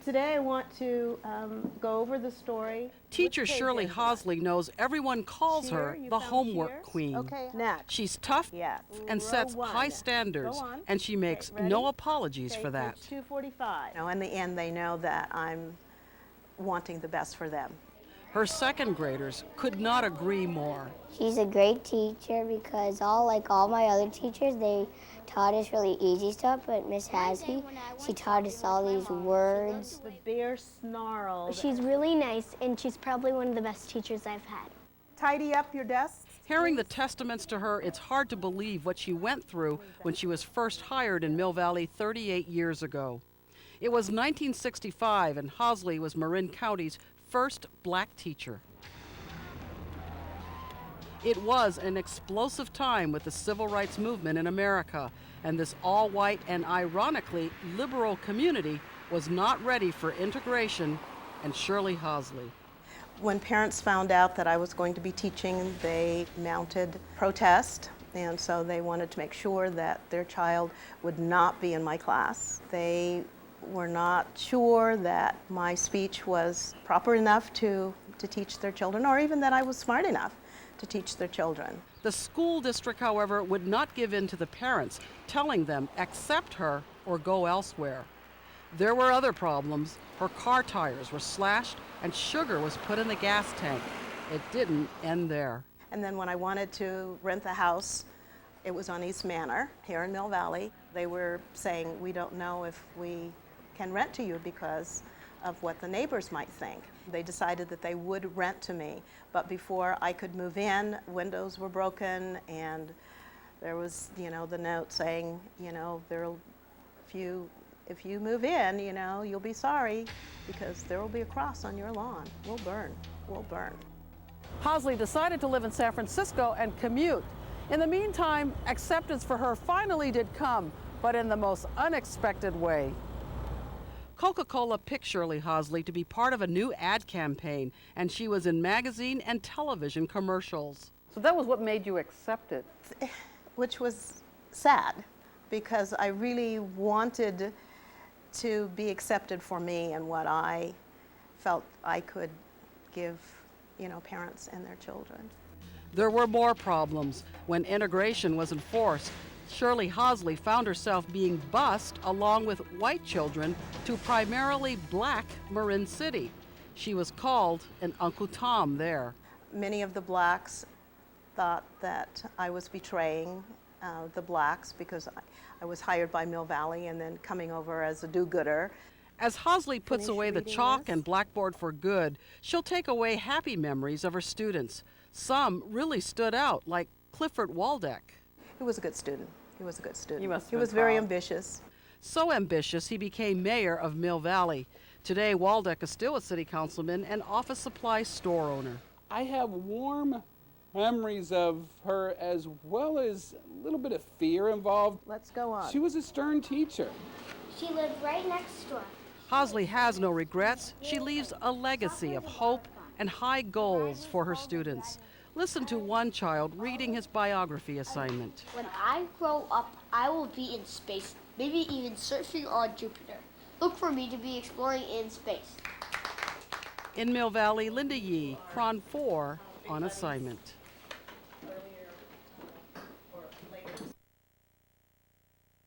Today I want to go over the story. Teacher Shirley Hasley knows everyone calls her the homework queen. Okay, next. She's tough and sets high standards, and she makes no apologies for that. 245. In the end, they know that I'm wanting the best for them. Her second graders could not agree more. She's a great teacher because all my other teachers, they taught us really easy stuff, but Miss Hasley, she taught us all these words. The bear snarled. She's really nice, and she's probably one of the best teachers I've had. Tidy up your desks. Hearing the testaments to her, it's hard to believe what she went through when she was first hired in Mill Valley 38 years ago. It was 1965, and Hasley was Marin County's first black teacher. It was an explosive time with the civil rights movement in America, and this all-white and ironically liberal community was not ready for integration, and Shirley Hasley. When parents found out that I was going to be teaching, they mounted protest, and so they wanted to make sure that their child would not be in my class. They were not sure that my speech was proper enough to teach their children, or even that I was smart enough to teach their children. The school district, however, would not give in to the parents, telling them accept her or go elsewhere. There were other problems. Her car tires were slashed and sugar was put in the gas tank. It didn't end there. And then when I wanted to rent the house, it was on East Manor here in Mill Valley. They were saying, we don't know if we can rent to you because of what the neighbors might think. They decided that they would rent to me, but before I could move in, windows were broken, and there was, the note saying, if you move in, you'll be sorry because there will be a cross on your lawn. We'll burn. Hasley decided to live in San Francisco and commute. In the meantime, acceptance for her finally did come, but in the most unexpected way. Coca-Cola picked Shirley Hasley to be part of a new ad campaign, and she was in magazine and television commercials. So that was what made you accept it? Which was sad, because I really wanted to be accepted for me and what I felt I could give, parents and their children. There were more problems. When integration was enforced, Shirley Hasley found herself being bused along with white children to primarily black Marin City. She was called an Uncle Tom there. Many of the blacks thought that I was betraying the blacks because I was hired by Mill Valley and then coming over as a do-gooder. As Hasley puts away the chalk and blackboard for good, she'll take away happy memories of her students. Some really stood out, like Clifford Waldeck. He was a good student. He was a good student. You must have he been was very proud. Ambitious. So ambitious, he became mayor of Mill Valley. Today, Waldeck is still a city councilman and office supply store owner. I have warm memories of her, as well as a little bit of fear involved. Let's go on. She was a stern teacher. She lived right next door. Hasley has no regrets. She leaves a legacy of hope and high goals for her students. Listen to one child reading his biography assignment. When I grow up, I will be in space, maybe even surfing on Jupiter. Look for me to be exploring in space. In Mill Valley, Linda Yee, Cron 4 on assignment.